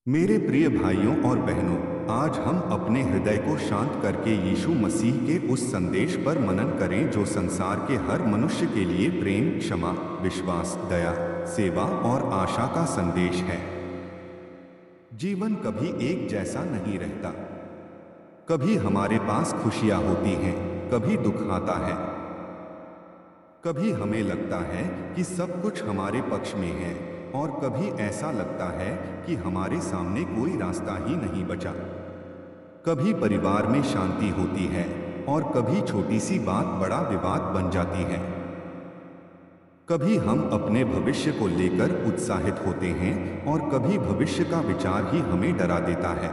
मेरे प्रिय भाइयों और बहनों, आज हम अपने हृदय को शांत करके यीशु मसीह के उस संदेश पर मनन करें जो संसार के हर मनुष्य के लिए प्रेम, क्षमा, विश्वास, दया, सेवा और आशा का संदेश है। जीवन कभी एक जैसा नहीं रहता। कभी हमारे पास खुशियां होती हैं, कभी दुख आता है। कभी हमें लगता है कि सब कुछ हमारे पक्ष में है और कभी ऐसा लगता है कि हमारे सामने कोई रास्ता ही नहीं बचा। कभी परिवार में शांति होती है और कभी छोटी सी बात बड़ा विवाद बन जाती है। कभी हम अपने भविष्य को लेकर उत्साहित होते हैं और कभी भविष्य का विचार ही हमें डरा देता है।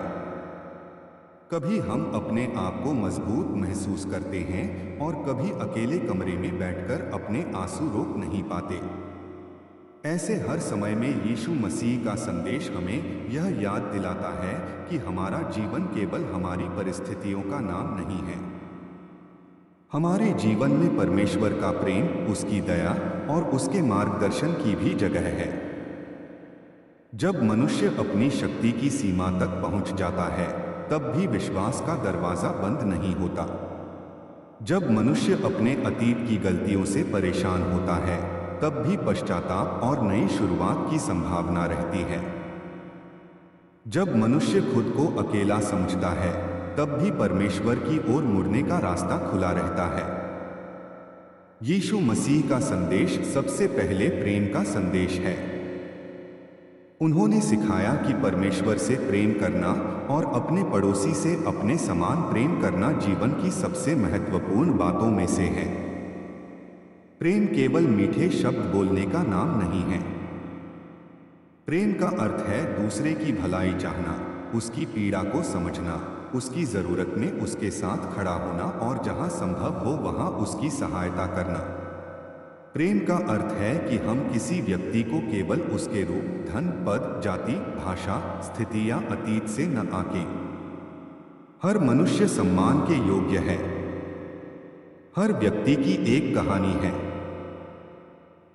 कभी हम अपने आप को मजबूत महसूस करते हैं और कभी अकेले कमरे में बैठकर अपने आंसू रोक नहीं पाते। ऐसे हर समय में यीशु मसीह का संदेश हमें यह याद दिलाता है कि हमारा जीवन केवल हमारी परिस्थितियों का नाम नहीं है। हमारे जीवन में परमेश्वर का प्रेम, उसकी दया और उसके मार्गदर्शन की भी जगह है। जब मनुष्य अपनी शक्ति की सीमा तक पहुंच जाता है, तब भी विश्वास का दरवाजा बंद नहीं होता। जब मनुष्य अपने अतीत की गलतियों से परेशान होता है, तब भी पश्चाताप और नई शुरुआत की संभावना रहती है। जब मनुष्य खुद को अकेला समझता है, तब भी परमेश्वर की ओर मुड़ने का रास्ता खुला रहता है। यीशु मसीह का संदेश सबसे पहले प्रेम का संदेश है। उन्होंने सिखाया कि परमेश्वर से प्रेम करना और अपने पड़ोसी से अपने समान प्रेम करना जीवन की सबसे महत्वपूर्ण बातों में से है। प्रेम केवल मीठे शब्द बोलने का नाम नहीं है। प्रेम का अर्थ है दूसरे की भलाई चाहना, उसकी पीड़ा को समझना, उसकी जरूरत में उसके साथ खड़ा होना और जहां संभव हो वहां उसकी सहायता करना। प्रेम का अर्थ है कि हम किसी व्यक्ति को केवल उसके रूप, धन, पद, जाति, भाषा, स्थिति या अतीत से न आंकें। हर मनुष्य सम्मान के योग्य है। हर व्यक्ति की एक कहानी है।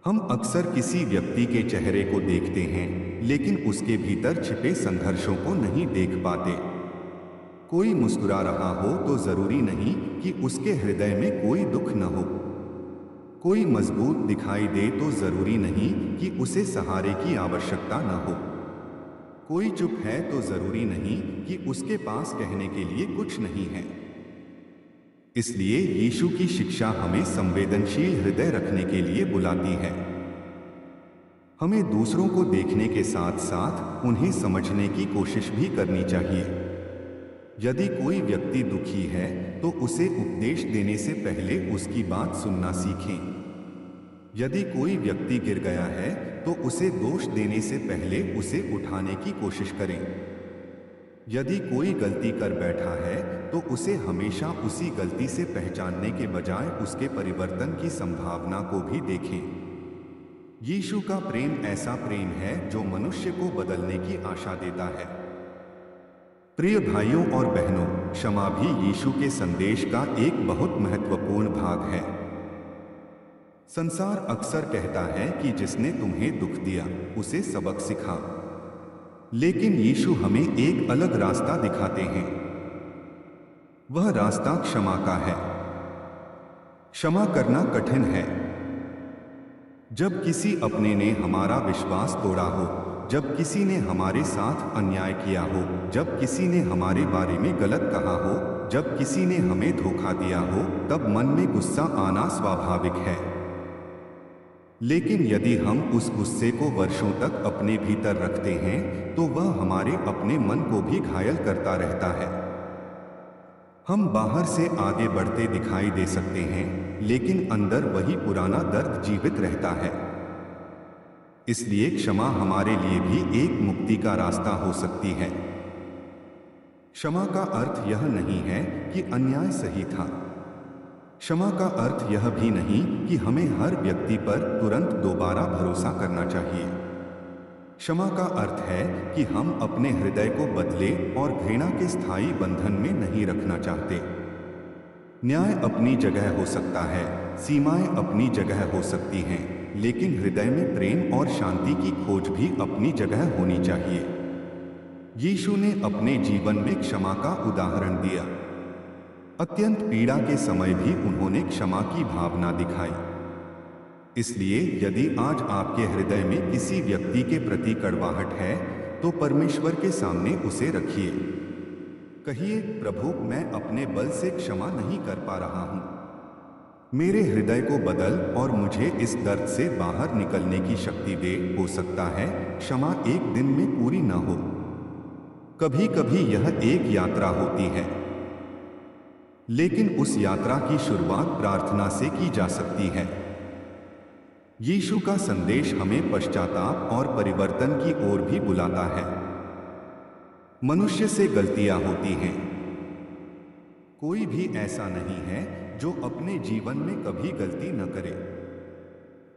हम अक्सर किसी व्यक्ति के चेहरे को देखते हैं, लेकिन उसके भीतर छिपे संघर्षों को नहीं देख पाते। कोई मुस्कुरा रहा हो तो जरूरी नहीं कि उसके हृदय में कोई दुख न हो। कोई मजबूत दिखाई दे तो जरूरी नहीं कि उसे सहारे की आवश्यकता न हो। कोई चुप है तो जरूरी नहीं कि उसके पास कहने के लिए कुछ नहीं है। इसलिए यीशु की शिक्षा हमें संवेदनशील हृदय रखने के लिए बुलाती है। हमें दूसरों को देखने के साथ साथ उन्हें समझने की कोशिश भी करनी चाहिए। यदि कोई व्यक्ति दुखी है तो उसे उपदेश देने से पहले उसकी बात सुनना सीखें। यदि कोई व्यक्ति गिर गया है तो उसे दोष देने से पहले उसे उठाने की कोशिश करें। यदि कोई गलती कर बैठा है तो उसे हमेशा उसी गलती से पहचानने के बजाय उसके परिवर्तन की संभावना को भी देखें। यीशु का प्रेम ऐसा प्रेम है जो मनुष्य को बदलने की आशा देता है। प्रिय भाइयों और बहनों, क्षमा भी यीशु के संदेश का एक बहुत महत्वपूर्ण भाग है। संसार अक्सर कहता है कि जिसने तुम्हें दुख दिया उसे सबक सिखा, लेकिन यीशु हमें एक अलग रास्ता दिखाते हैं। वह रास्ता क्षमा का है। क्षमा करना कठिन है। जब किसी अपने ने हमारा विश्वास तोड़ा हो, जब किसी ने हमारे साथ अन्याय किया हो, जब किसी ने हमारे बारे में गलत कहा हो, जब किसी ने हमें धोखा दिया हो, तब मन में गुस्सा आना स्वाभाविक है। लेकिन यदि हम उस गुस्से को वर्षों तक अपने भीतर रखते हैं तो वह हमारे अपने मन को भी घायल करता रहता है। हम बाहर से आगे बढ़ते दिखाई दे सकते हैं, लेकिन अंदर वही पुराना दर्द जीवित रहता है। इसलिए क्षमा हमारे लिए भी एक मुक्ति का रास्ता हो सकती है। क्षमा का अर्थ यह नहीं है कि अन्याय सही था। क्षमा का अर्थ यह भी नहीं कि हमें हर व्यक्ति पर तुरंत दोबारा भरोसा करना चाहिए। क्षमा का अर्थ है कि हम अपने हृदय को बदले और घृणा के स्थायी बंधन में नहीं रखना चाहते। न्याय अपनी जगह हो सकता है, सीमाएं अपनी जगह हो सकती हैं, लेकिन हृदय में प्रेम और शांति की खोज भी अपनी जगह होनी चाहिए। यीशु ने अपने जीवन में क्षमा का उदाहरण दिया। अत्यंत पीड़ा के समय भी उन्होंने क्षमा की भावना दिखाई। इसलिए यदि आज आपके हृदय में किसी व्यक्ति के प्रति कड़वाहट है, तो परमेश्वर के सामने उसे रखिए। कहिए, प्रभु, मैं अपने बल से क्षमा नहीं कर पा रहा हूं। मेरे हृदय को बदल और मुझे इस दर्द से बाहर निकलने की शक्ति दे। हो सकता है क्षमा एक दिन में पूरी न हो, कभी कभी यह एक यात्रा होती है, लेकिन उस यात्रा की शुरुआत प्रार्थना से की जा सकती है। यीशु का संदेश हमें पश्चाताप और परिवर्तन की ओर भी बुलाता है। मनुष्य से गलतियां होती हैं। कोई भी ऐसा नहीं है जो अपने जीवन में कभी गलती न करे।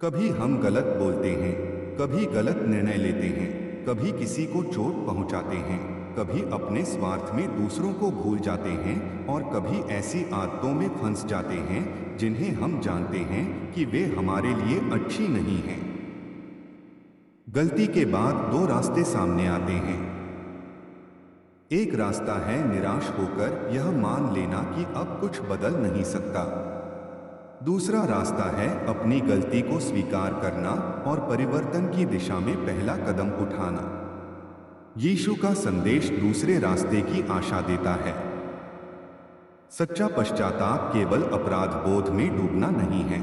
कभी हम गलत बोलते हैं, कभी गलत निर्णय लेते हैं, कभी किसी को चोट पहुंचाते हैं, कभी अपने स्वार्थ में दूसरों को भूल जाते हैं और कभी ऐसी आदतों में फंस जाते हैं जिन्हें हम जानते हैं कि वे हमारे लिए अच्छी नहीं हैं। गलती के बाद दो रास्ते सामने आते हैं। एक रास्ता है निराश होकर यह मान लेना कि अब कुछ बदल नहीं सकता। दूसरा रास्ता है अपनी गलती को स्वीकार करना और परिवर्तन की दिशा में पहला कदम उठाना। यीशु का संदेश दूसरे रास्ते की आशा देता है। सच्चा पश्चाताप केवल अपराध बोध में डूबना नहीं है।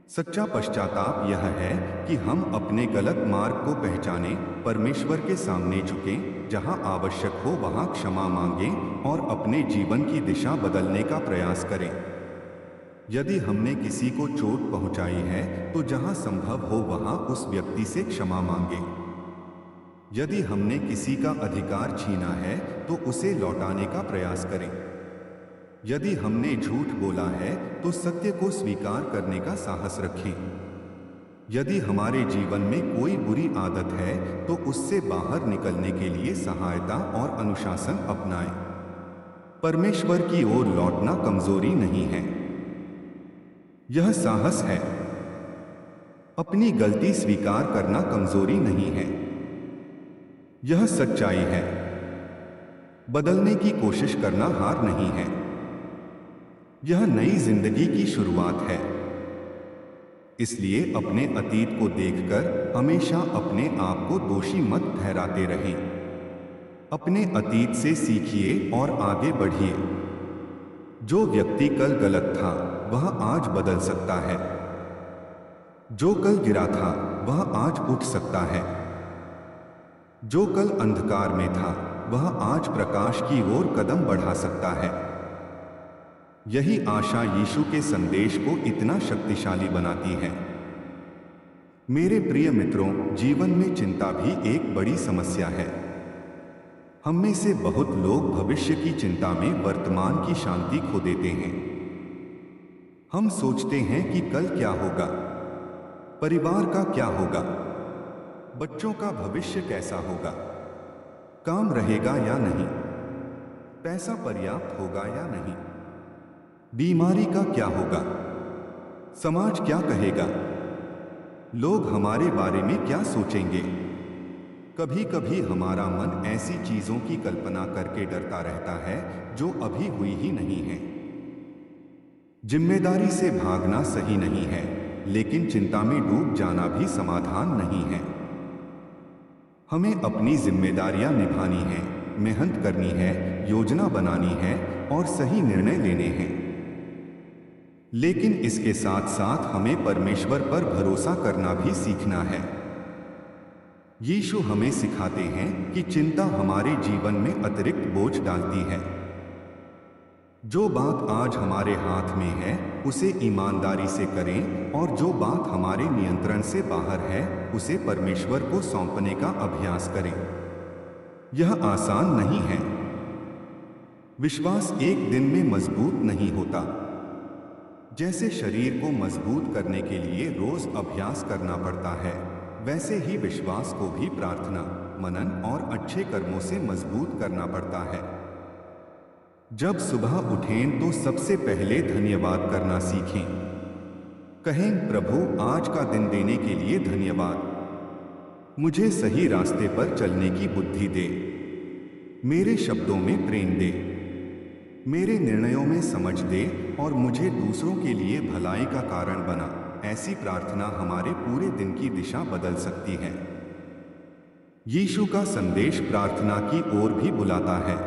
सच्चा पश्चाताप यह है कि हम अपने गलत मार्ग को पहचानें, परमेश्वर के सामने झुकें, जहां आवश्यक हो वहां क्षमा मांगें और अपने जीवन की दिशा बदलने का प्रयास करें। यदि हमने किसी को चोट पहुंचाई है तो जहां संभव हो वहां उस व्यक्ति से क्षमा मांगें। यदि हमने किसी का अधिकार छीना है तो उसे लौटाने का प्रयास करें। यदि हमने झूठ बोला है तो सत्य को स्वीकार करने का साहस रखें। यदि हमारे जीवन में कोई बुरी आदत है तो उससे बाहर निकलने के लिए सहायता और अनुशासन अपनाएं। परमेश्वर की ओर लौटना कमजोरी नहीं है, यह साहस है। अपनी गलती स्वीकार करना कमजोरी नहीं है, यह सच्चाई है। बदलने की कोशिश करना हार नहीं है, यह नई जिंदगी की शुरुआत है। इसलिए अपने अतीत को देखकर हमेशा अपने आप को दोषी मत ठहराते रहें। अपने अतीत से सीखिए और आगे बढ़िए। जो व्यक्ति कल गलत था वह आज बदल सकता है। जो कल गिरा था वह आज उठ सकता है। जो कल अंधकार में था वह आज प्रकाश की ओर कदम बढ़ा सकता है। यही आशा यीशु के संदेश को इतना शक्तिशाली बनाती है। मेरे प्रिय मित्रों, जीवन में चिंता भी एक बड़ी समस्या है। हम में से बहुत लोग भविष्य की चिंता में वर्तमान की शांति खो देते हैं। हम सोचते हैं कि कल क्या होगा, परिवार का क्या होगा, बच्चों का भविष्य कैसा होगा, काम रहेगा या नहीं, पैसा पर्याप्त होगा या नहीं, बीमारी का क्या होगा, समाज क्या कहेगा, लोग हमारे बारे में क्या सोचेंगे। कभी कभी हमारा मन ऐसी चीजों की कल्पना करके डरता रहता है जो अभी हुई ही नहीं है। जिम्मेदारी से भागना सही नहीं है, लेकिन चिंता में डूब जाना भी समाधान नहीं है। हमें अपनी जिम्मेदारियां निभानी है, मेहनत करनी है, योजना बनानी है और सही निर्णय लेने हैं। लेकिन इसके साथ साथ हमें परमेश्वर पर भरोसा करना भी सीखना है। यीशु हमें सिखाते हैं कि चिंता हमारे जीवन में अतिरिक्त बोझ डालती है। जो बात आज हमारे हाथ में है उसे ईमानदारी से करें और जो बात हमारे नियंत्रण से बाहर है उसे परमेश्वर को सौंपने का अभ्यास करें। यह आसान नहीं है। विश्वास एक दिन में मजबूत नहीं होता। जैसे शरीर को मजबूत करने के लिए रोज अभ्यास करना पड़ता है, वैसे ही विश्वास को भी प्रार्थना, मनन और अच्छे कर्मों से मजबूत करना पड़ता है। जब सुबह उठें तो सबसे पहले धन्यवाद करना सीखें। कहें, प्रभु आज का दिन देने के लिए धन्यवाद। मुझे सही रास्ते पर चलने की बुद्धि दे। मेरे शब्दों में प्रेम दे। मेरे निर्णयों में समझ दे और मुझे दूसरों के लिए भलाई का कारण बना। ऐसी प्रार्थना हमारे पूरे दिन की दिशा बदल सकती है। यीशु का संदेश प्रार्थना की ओर भी बुलाता है।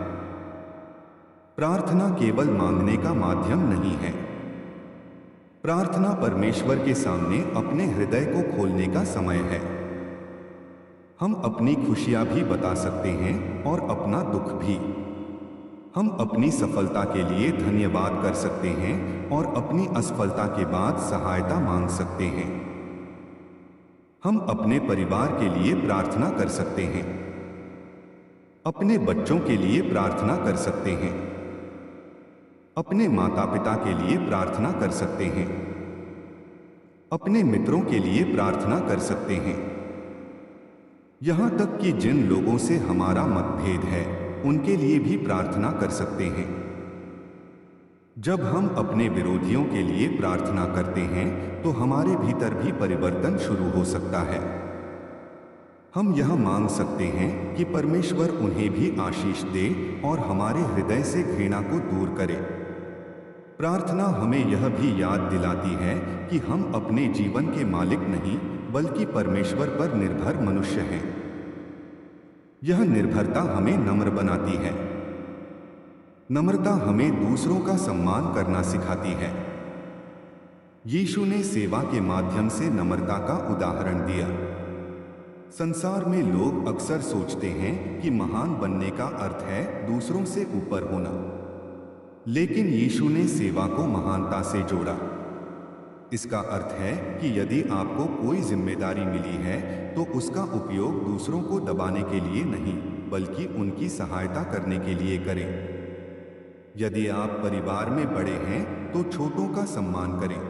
प्रार्थना केवल मांगने का माध्यम नहीं है। प्रार्थना परमेश्वर के सामने अपने हृदय को खोलने का समय है। हम अपनी खुशियां भी बता सकते हैं और अपना दुख भी। हम अपनी सफलता के लिए धन्यवाद कर सकते हैं और अपनी असफलता के बाद सहायता मांग सकते हैं। हम अपने परिवार के लिए प्रार्थना कर सकते हैं। अपने बच्चों के लिए प्रार्थना कर सकते हैं। अपने माता पिता के लिए प्रार्थना कर सकते हैं। अपने मित्रों के लिए प्रार्थना कर सकते हैं। यहां तक कि जिन लोगों से हमारा मतभेद है उनके लिए भी प्रार्थना कर सकते हैं। जब हम अपने विरोधियों के लिए प्रार्थना करते हैं तो हमारे भीतर भी परिवर्तन शुरू हो सकता है। हम यह मांग सकते हैं कि परमेश्वर उन्हें भी आशीष दे और हमारे हृदय से घृणा को दूर करे। प्रार्थना हमें यह भी याद दिलाती है कि हम अपने जीवन के मालिक नहीं बल्कि परमेश्वर पर निर्भर मनुष्य हैं। यह निर्भरता हमें नम्र बनाती है। नम्रता हमें दूसरों का सम्मान करना सिखाती है। यीशु ने सेवा के माध्यम से नम्रता का उदाहरण दिया। संसार में लोग अक्सर सोचते हैं कि महान बनने का अर्थ है दूसरों से ऊपर होना, लेकिन यीशु ने सेवा को महानता से जोड़ा। इसका अर्थ है कि यदि आपको कोई जिम्मेदारी मिली है तो उसका उपयोग दूसरों को दबाने के लिए नहीं बल्कि उनकी सहायता करने के लिए करें। यदि आप परिवार में बड़े हैं तो छोटों का सम्मान करें।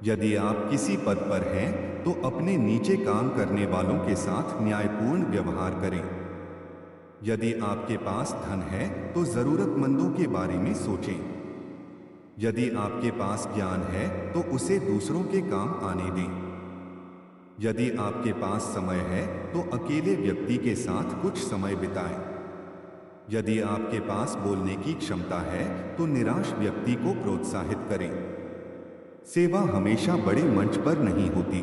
यदि आप किसी पद पर हैं तो अपने नीचे काम करने वालों के साथ न्यायपूर्ण व्यवहार करें। यदि आपके पास धन है तो जरूरतमंदों के बारे में सोचें। यदि आपके पास ज्ञान है तो उसे दूसरों के काम आने दें। यदि आपके पास समय है तो अकेले व्यक्ति के साथ कुछ समय बिताएं। यदि आपके पास बोलने की क्षमता है तो निराश व्यक्ति को प्रोत्साहित करें। सेवा हमेशा बड़े मंच पर नहीं होती।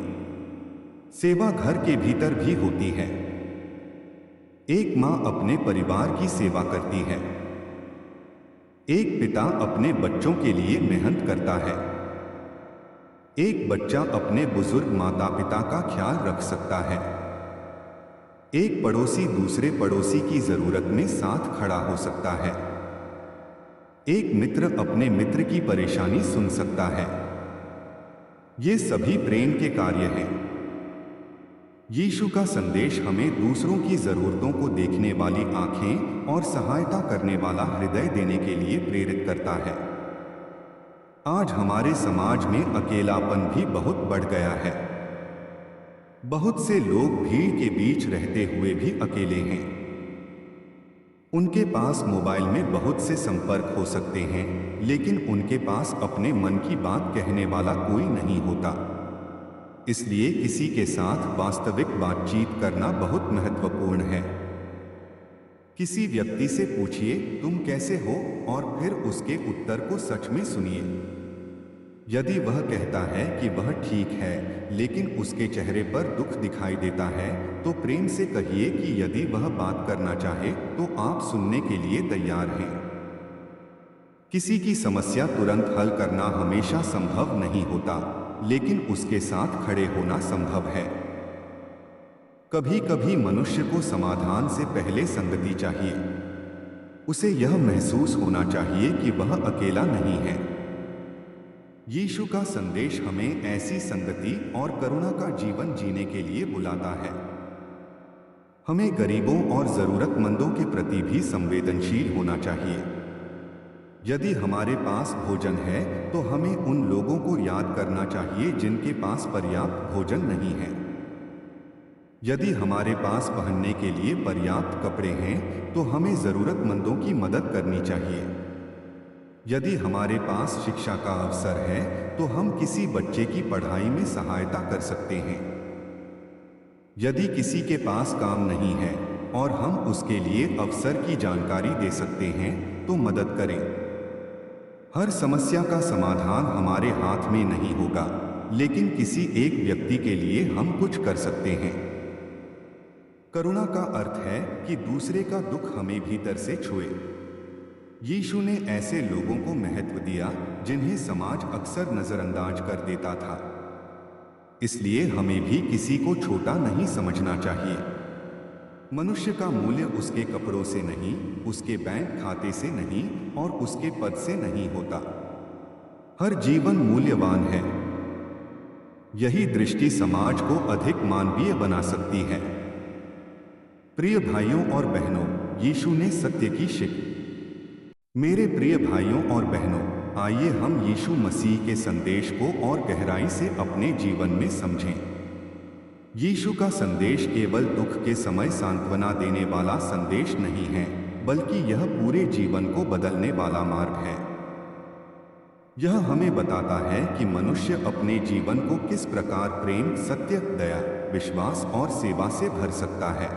सेवा घर के भीतर भी होती है। एक मां अपने परिवार की सेवा करती है। एक पिता अपने बच्चों के लिए मेहनत करता है। एक बच्चा अपने बुजुर्ग माता पिता का ख्याल रख सकता है। एक पड़ोसी दूसरे पड़ोसी की जरूरत में साथ खड़ा हो सकता है। एक मित्र अपने मित्र की परेशानी सुन सकता है। ये सभी प्रेम के कार्य हैं। यीशु का संदेश हमें दूसरों की जरूरतों को देखने वाली आंखें और सहायता करने वाला हृदय देने के लिए प्रेरित करता है। आज हमारे समाज में अकेलापन भी बहुत बढ़ गया है। बहुत से लोग भीड़ के बीच रहते हुए भी अकेले हैं। उनके पास मोबाइल में बहुत से संपर्क हो सकते हैं, लेकिन उनके पास अपने मन की बात कहने वाला कोई नहीं होता। इसलिए किसी के साथ वास्तविक बातचीत करना बहुत महत्वपूर्ण है। किसी व्यक्ति से पूछिए तुम कैसे हो और फिर उसके उत्तर को सच में सुनिए। यदि वह कहता है कि वह ठीक है लेकिन उसके चेहरे पर दुख दिखाई देता है तो प्रेम से कहिए कि यदि वह बात करना चाहे तो आप सुनने के लिए तैयार हैं। किसी की समस्या तुरंत हल करना हमेशा संभव नहीं होता, लेकिन उसके साथ खड़े होना संभव है। कभी कभी मनुष्य को समाधान से पहले संगति चाहिए। उसे यह महसूस होना चाहिए कि वह अकेला नहीं है। यीशु का संदेश हमें ऐसी संगति और करुणा का जीवन जीने के लिए बुलाता है। हमें गरीबों और जरूरतमंदों के प्रति भी संवेदनशील होना चाहिए। यदि हमारे पास भोजन है तो हमें उन लोगों को याद करना चाहिए जिनके पास पर्याप्त भोजन नहीं है। यदि हमारे पास पहनने के लिए पर्याप्त कपड़े हैं तो हमें जरूरतमंदों की मदद करनी चाहिए। यदि हमारे पास शिक्षा का अवसर है तो हम किसी बच्चे की पढ़ाई में सहायता कर सकते हैं। यदि किसी के पास काम नहीं है और हम उसके लिए अवसर की जानकारी दे सकते हैं तो मदद करें। हर समस्या का समाधान हमारे हाथ में नहीं होगा, लेकिन किसी एक व्यक्ति के लिए हम कुछ कर सकते हैं। करुणा का अर्थ है कि दूसरे का दुख हमें भीतर से छुए। यीशु ने ऐसे लोगों को महत्व दिया जिन्हें समाज अक्सर नजरअंदाज कर देता था। इसलिए हमें भी किसी को छोटा नहीं समझना चाहिए। मनुष्य का मूल्य उसके कपड़ों से नहीं, उसके बैंक खाते से नहीं और उसके पद से नहीं होता। हर जीवन मूल्यवान है। यही दृष्टि समाज को अधिक मानवीय बना सकती है। प्रिय भाइयों और बहनों, यीशु ने सत्य की शिक्षा। मेरे प्रिय भाइयों और बहनों, आइए हम यीशु मसीह के संदेश को और गहराई से अपने जीवन में समझें। यीशु का संदेश केवल दुख के समय सांत्वना देने वाला संदेश नहीं है, बल्कि यह पूरे जीवन को बदलने वाला मार्ग है। यह हमें बताता है कि मनुष्य अपने जीवन को किस प्रकार प्रेम, सत्य, दया, विश्वास और सेवा से भर सकता है।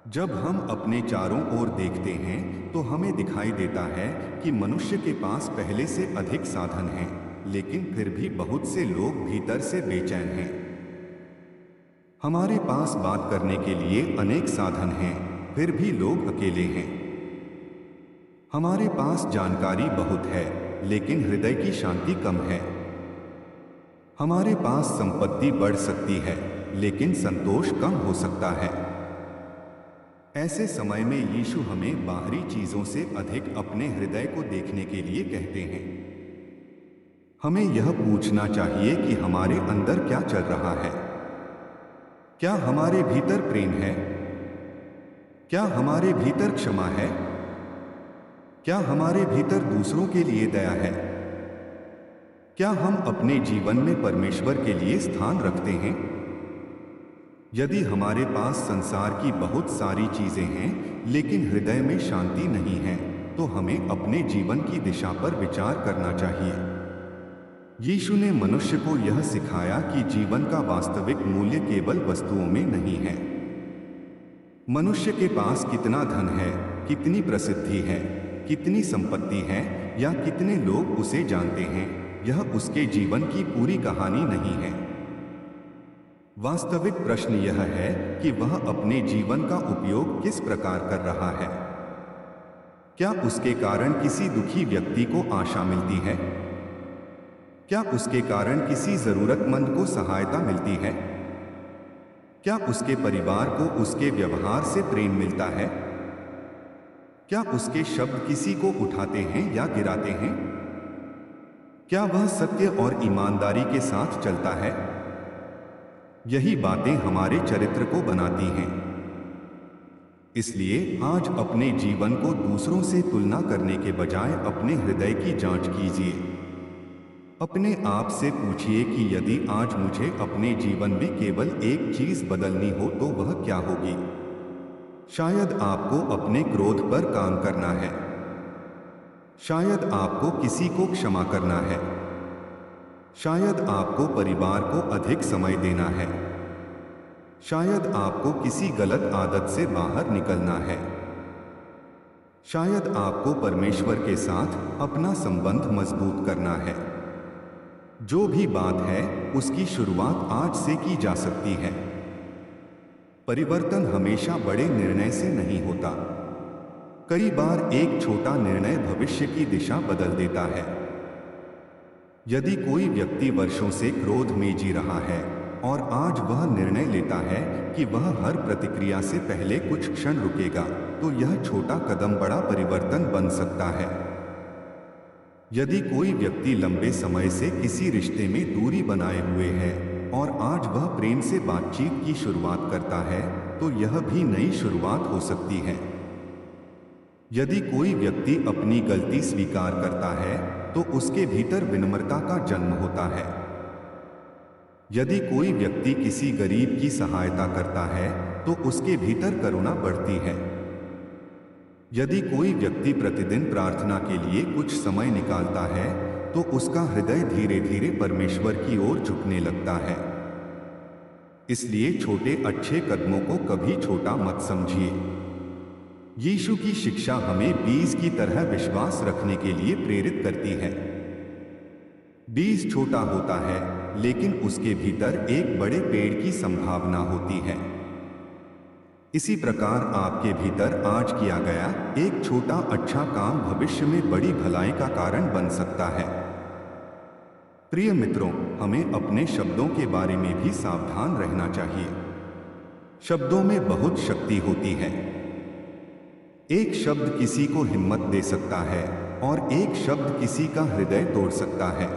जब हम अपने चारों ओर देखते हैं तो हमें दिखाई देता है कि मनुष्य के पास पहले से अधिक साधन हैं, लेकिन फिर भी बहुत से लोग भीतर से बेचैन हैं। हमारे पास बात करने के लिए अनेक साधन हैं, फिर भी लोग अकेले हैं। हमारे पास जानकारी बहुत है, लेकिन हृदय की शांति कम है। हमारे पास संपत्ति बढ़ सकती है, लेकिन संतोष कम हो सकता है। ऐसे समय में यीशु हमें बाहरी चीजों से अधिक अपने हृदय को देखने के लिए कहते हैं। हमें यह पूछना चाहिए कि हमारे अंदर क्या चल रहा है। क्या हमारे भीतर प्रेम है? क्या हमारे भीतर क्षमा है? क्या हमारे भीतर दूसरों के लिए दया है? क्या हम अपने जीवन में परमेश्वर के लिए स्थान रखते हैं? यदि हमारे पास संसार की बहुत सारी चीजें हैं, लेकिन हृदय में शांति नहीं है, तो हमें अपने जीवन की दिशा पर विचार करना चाहिए। यीशु ने मनुष्य को यह सिखाया कि जीवन का वास्तविक मूल्य केवल वस्तुओं में नहीं है। मनुष्य के पास कितना धन है, कितनी प्रसिद्धि है, कितनी संपत्ति है या कितने लोग उसे जानते हैं, यह उसके जीवन की पूरी कहानी नहीं है। वास्तविक प्रश्न यह है कि वह अपने जीवन का उपयोग किस प्रकार कर रहा है। क्या उसके कारण किसी दुखी व्यक्ति को आशा मिलती है? क्या उसके कारण किसी जरूरतमंद को सहायता मिलती है? क्या उसके परिवार को उसके व्यवहार से प्रेम मिलता है? क्या उसके शब्द किसी को उठाते हैं या गिराते हैं? क्या वह सत्य और ईमानदारी के साथ चलता है? यही बातें हमारे चरित्र को बनाती हैं। इसलिए आज अपने जीवन को दूसरों से तुलना करने के बजाय अपने हृदय की जांच कीजिए। अपने आप से पूछिए कि यदि आज मुझे अपने जीवन में केवल एक चीज बदलनी हो तो वह क्या होगी। शायद आपको अपने क्रोध पर काम करना है। शायद आपको किसी को क्षमा करना है। शायद आपको परिवार को अधिक समय देना है। शायद आपको किसी गलत आदत से बाहर निकलना है। शायद आपको परमेश्वर के साथ अपना संबंध मजबूत करना है। जो भी बात है, उसकी शुरुआत आज से की जा सकती है। परिवर्तन हमेशा बड़े निर्णय से नहीं होता। कई बार एक छोटा निर्णय भविष्य की दिशा बदल देता है। यदि कोई व्यक्ति वर्षों से क्रोध में जी रहा है और आज वह निर्णय लेता है कि वह हर प्रतिक्रिया से पहले कुछ क्षण रुकेगा, तो यह छोटा कदम बड़ा परिवर्तन बन सकता है। यदि कोई व्यक्ति लंबे समय से किसी रिश्ते में दूरी बनाए हुए है और आज वह प्रेम से बातचीत की शुरुआत करता है, तो यह भी नई शुरुआत हो सकती है। यदि कोई व्यक्ति अपनी गलती स्वीकार करता है तो उसके भीतर विनम्रता का जन्म होता है। यदि कोई व्यक्ति किसी गरीब की सहायता करता है तो उसके भीतर करुणा बढ़ती है। यदि कोई व्यक्ति प्रतिदिन प्रार्थना के लिए कुछ समय निकालता है तो उसका हृदय धीरे धीरे परमेश्वर की ओर झुकने लगता है। इसलिए छोटे अच्छे कदमों को कभी छोटा मत समझिए। यीशु की शिक्षा हमें बीज की तरह विश्वास रखने के लिए प्रेरित करती है। बीज छोटा होता है, लेकिन उसके भीतर एक बड़े पेड़ की संभावना होती है। इसी प्रकार आपके भीतर आज किया गया एक छोटा अच्छा काम भविष्य में बड़ी भलाई का कारण बन सकता है। प्रिय मित्रों, हमें अपने शब्दों के बारे में भी सावधान रहना चाहिए। शब्दों में बहुत शक्ति होती है। एक शब्द किसी को हिम्मत दे सकता है और एक शब्द किसी का हृदय तोड़ सकता है।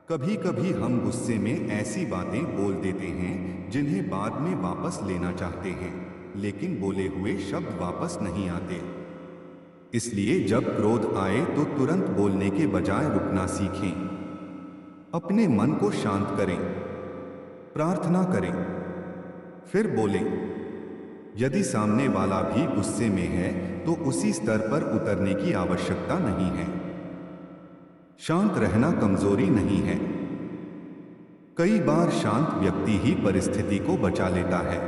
कभी कभी हम गुस्से में ऐसी बातें बोल देते हैं जिन्हें बाद में वापस लेना चाहते हैं, लेकिन बोले हुए शब्द वापस नहीं आते। इसलिए जब क्रोध आए तो तुरंत बोलने के बजाय रुकना सीखें। अपने मन को शांत करें, प्रार्थना करें, फिर बोलें। यदि सामने वाला भी गुस्से में है तो उसी स्तर पर उतरने की आवश्यकता नहीं है। शांत रहना कमजोरी नहीं है। कई बार शांत व्यक्ति ही परिस्थिति को बचा लेता है।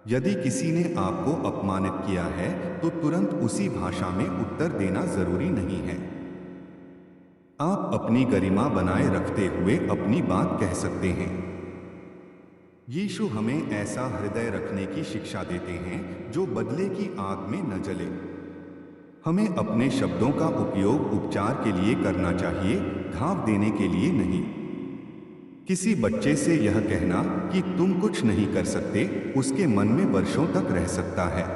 यदि किसी ने आपको अपमानित किया है तो तुरंत उसी भाषा में उत्तर देना जरूरी नहीं है। आप अपनी गरिमा बनाए रखते हुए अपनी बात कह सकते हैं। यीशु हमें ऐसा हृदय रखने की शिक्षा देते हैं जो बदले की आग में न जले। हमें अपने शब्दों का उपयोग उपचार के लिए करना चाहिए, घाव देने के लिए नहीं। किसी बच्चे से यह कहना कि तुम कुछ नहीं कर सकते, उसके मन में वर्षों तक रह सकता है।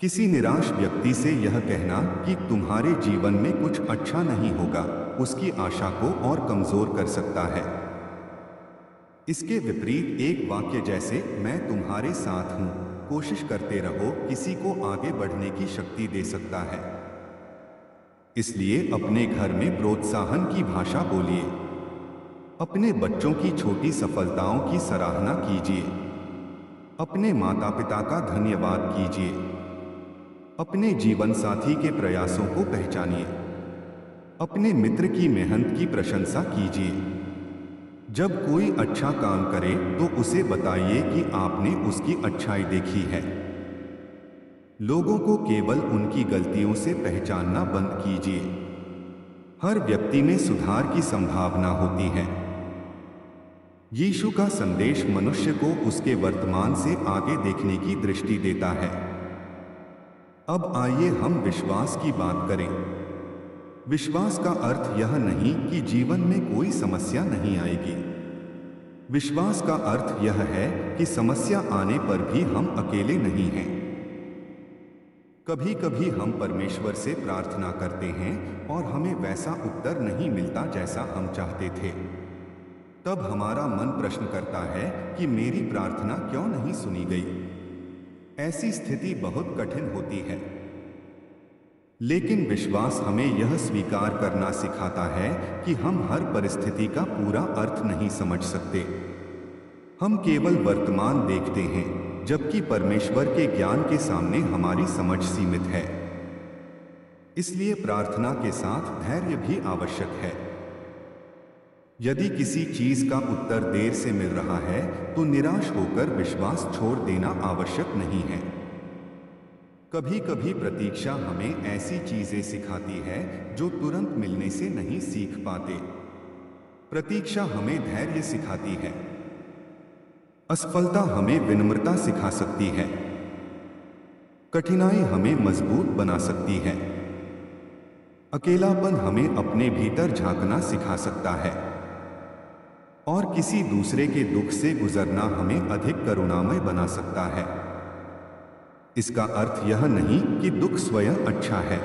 किसी निराश व्यक्ति से यह कहना कि तुम्हारे जीवन में कुछ अच्छा नहीं होगा, उसकी आशा को और कमजोर कर सकता है। इसके विपरीत एक वाक्य जैसे मैं तुम्हारे साथ हूं, कोशिश करते रहो, किसी को आगे बढ़ने की शक्ति दे सकता है। इसलिए अपने घर में प्रोत्साहन की भाषा बोलिए। अपने बच्चों की छोटी सफलताओं की सराहना कीजिए। अपने माता पिता का धन्यवाद कीजिए। अपने जीवन साथी के प्रयासों को पहचानिए। अपने मित्र की मेहनत की प्रशंसा कीजिए। जब कोई अच्छा काम करे तो उसे बताइए कि आपने उसकी अच्छाई देखी है। लोगों को केवल उनकी गलतियों से पहचानना बंद कीजिए। हर व्यक्ति में सुधार की संभावना होती है। यीशु का संदेश मनुष्य को उसके वर्तमान से आगे देखने की दृष्टि देता है। अब आइए हम विश्वास की बात करें। विश्वास का अर्थ यह नहीं कि जीवन में कोई समस्या नहीं आएगी। विश्वास का अर्थ यह है कि समस्या आने पर भी हम अकेले नहीं हैं। कभी कभी हम परमेश्वर से प्रार्थना करते हैं और हमें वैसा उत्तर नहीं मिलता जैसा हम चाहते थे। तब हमारा मन प्रश्न करता है कि मेरी प्रार्थना क्यों नहीं सुनी गई। ऐसी स्थिति बहुत कठिन होती है, लेकिन विश्वास हमें यह स्वीकार करना सिखाता है कि हम हर परिस्थिति का पूरा अर्थ नहीं समझ सकते। हम केवल वर्तमान देखते हैं, जबकि परमेश्वर के ज्ञान के सामने हमारी समझ सीमित है। इसलिए प्रार्थना के साथ धैर्य भी आवश्यक है। यदि किसी चीज का उत्तर देर से मिल रहा है तो निराश होकर विश्वास छोड़ देना आवश्यक नहीं है। कभी कभी प्रतीक्षा हमें ऐसी चीजें सिखाती है जो तुरंत मिलने से नहीं सीख पाते। प्रतीक्षा हमें धैर्य सिखाती है। असफलता हमें विनम्रता सिखा सकती है। कठिनाई हमें मजबूत बना सकती है। अकेलापन हमें अपने भीतर झांकना सिखा सकता है और किसी दूसरे के दुख से गुजरना हमें अधिक करुणामय बना सकता है। इसका अर्थ यह नहीं कि दुख स्वयं अच्छा है,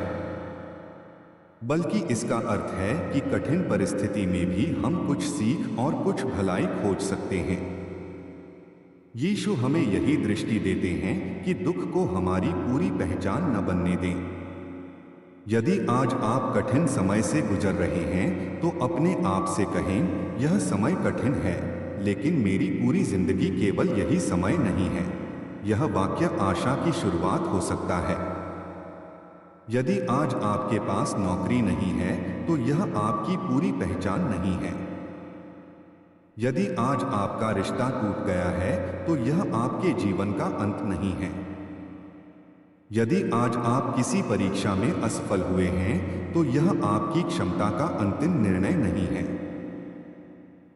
बल्कि इसका अर्थ है कि कठिन परिस्थिति में भी हम कुछ सीख और कुछ भलाई खोज सकते हैं। यीशु हमें यही दृष्टि देते हैं कि दुख को हमारी पूरी पहचान न बनने दें। यदि आज आप कठिन समय से गुजर रहे हैं तो अपने आप से कहें, यह समय कठिन है, लेकिन मेरी पूरी जिंदगी केवल यही समय नहीं है। यह वाक्य आशा की शुरुआत हो सकता है। यदि आज आपके पास नौकरी नहीं है तो यह आपकी पूरी पहचान नहीं है। यदि आज आपका रिश्ता टूट गया है तो यह आपके जीवन का अंत नहीं है। यदि आज आप किसी परीक्षा में असफल हुए हैं तो यह आपकी क्षमता का अंतिम निर्णय नहीं है।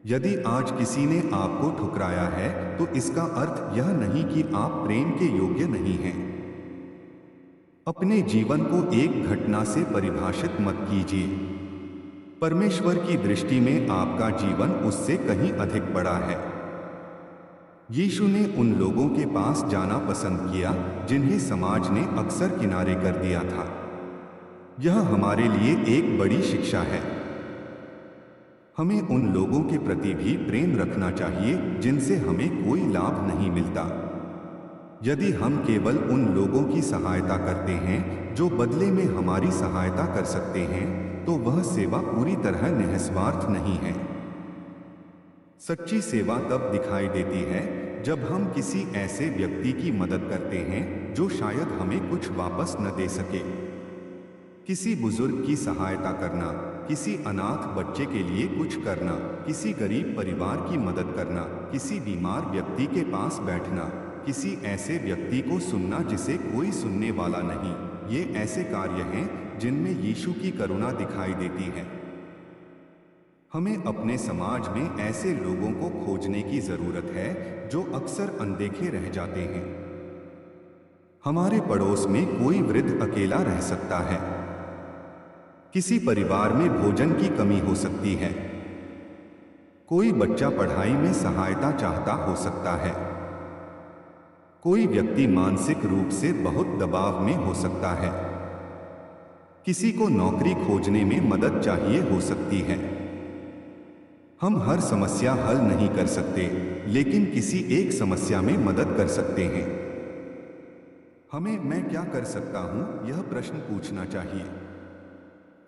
यदि आज किसी ने आपको ठुकराया है तो इसका अर्थ यह नहीं कि आप प्रेम के योग्य नहीं हैं। अपने जीवन को एक घटना से परिभाषित मत कीजिए। परमेश्वर की दृष्टि में आपका जीवन उससे कहीं अधिक बड़ा है। यीशु ने उन लोगों के पास जाना पसंद किया जिन्हें समाज ने अक्सर किनारे कर दिया था। यह हमारे लिए एक बड़ी शिक्षा है। हमें उन लोगों के प्रति भी प्रेम रखना चाहिए जिनसे हमें कोई लाभ नहीं मिलता। यदि हम केवल उन लोगों की सहायता करते हैं जो बदले में हमारी सहायता कर सकते हैं तो वह सेवा पूरी तरह निस्वार्थ नहीं है। सच्ची सेवा तब दिखाई देती है जब हम किसी ऐसे व्यक्ति की मदद करते हैं जो शायद हमें कुछ वापस न दे सके। किसी बुजुर्ग की सहायता करना, किसी अनाथ बच्चे के लिए कुछ करना, किसी गरीब परिवार की मदद करना, किसी बीमार व्यक्ति के पास बैठना, किसी ऐसे व्यक्ति को सुनना जिसे कोई सुनने वाला नहीं, ये ऐसे कार्य हैं जिनमें यीशु की करुणा दिखाई देती है। हमें अपने समाज में ऐसे लोगों को खोजने की जरूरत है जो अक्सर अनदेखे रह जाते हैं। हमारे पड़ोस में कोई वृद्ध अकेला रह सकता है। किसी परिवार में भोजन की कमी हो सकती है। कोई बच्चा पढ़ाई में सहायता चाहता हो सकता है। कोई व्यक्ति मानसिक रूप से बहुत दबाव में हो सकता है। किसी को नौकरी खोजने में मदद चाहिए हो सकती है। हम हर समस्या हल नहीं कर सकते, लेकिन किसी एक समस्या में मदद कर सकते हैं। हमें मैं क्या कर सकता हूं यह प्रश्न पूछना चाहिए।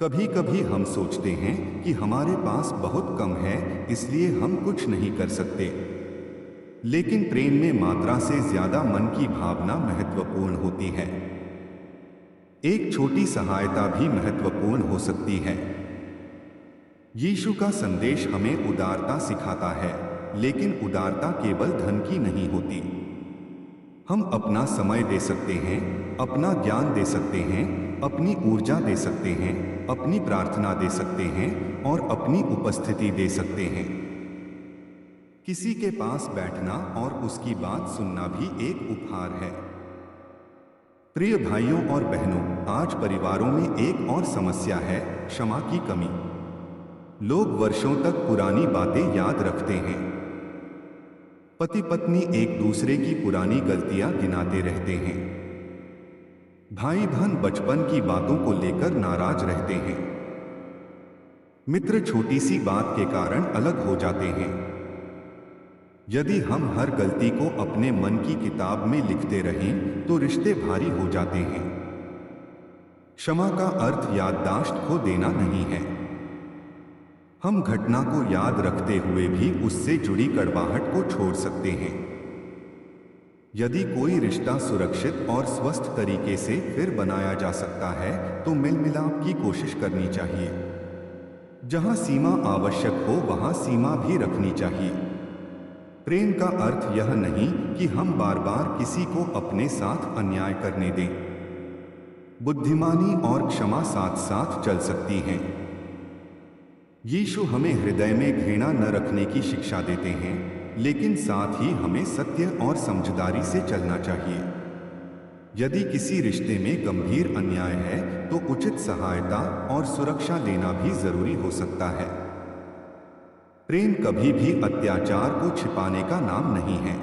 कभी कभी हम सोचते हैं कि हमारे पास बहुत कम है इसलिए हम कुछ नहीं कर सकते, लेकिन प्रेम में मात्रा से ज्यादा मन की भावना महत्वपूर्ण होती है। एक छोटी सहायता भी महत्वपूर्ण हो सकती है। यीशु का संदेश हमें उदारता सिखाता है, लेकिन उदारता केवल धन की नहीं होती। हम अपना समय दे सकते हैं, अपना ज्ञान दे सकते हैं, अपनी ऊर्जा दे सकते हैं, अपनी प्रार्थना दे सकते हैं और अपनी उपस्थिति दे सकते हैं। किसी के पास बैठना और उसकी बात सुनना भी एक उपहार है। प्रिय भाइयों और बहनों, आज परिवारों में एक और समस्या है, क्षमा की कमी। लोग वर्षों तक पुरानी बातें याद रखते हैं। पति पत्नी एक दूसरे की पुरानी गलतियां गिनाते रहते हैं। भाई बहन बचपन की बातों को लेकर नाराज रहते हैं। मित्र छोटी सी बात के कारण अलग हो जाते हैं। यदि हम हर गलती को अपने मन की किताब में लिखते रहें तो रिश्ते भारी हो जाते हैं। क्षमा का अर्थ याददाश्त खो देना नहीं है। हम घटना को याद रखते हुए भी उससे जुड़ी कड़वाहट को छोड़ सकते हैं। यदि कोई रिश्ता सुरक्षित और स्वस्थ तरीके से फिर बनाया जा सकता है तो मिलमिलाप की कोशिश करनी चाहिए। जहां सीमा आवश्यक हो वहां सीमा भी रखनी चाहिए। प्रेम का अर्थ यह नहीं कि हम बार बार किसी को अपने साथ अन्याय करने दें। बुद्धिमानी और क्षमा साथ साथ चल सकती हैं। यीशु हमें हृदय में घृणा न रखने की शिक्षा देते हैं, लेकिन साथ ही हमें सत्य और समझदारी से चलना चाहिए। यदि किसी रिश्ते में गंभीर अन्याय है तो उचित सहायता और सुरक्षा लेना भी जरूरी हो सकता है। प्रेम कभी भी अत्याचार को छिपाने का नाम नहीं है।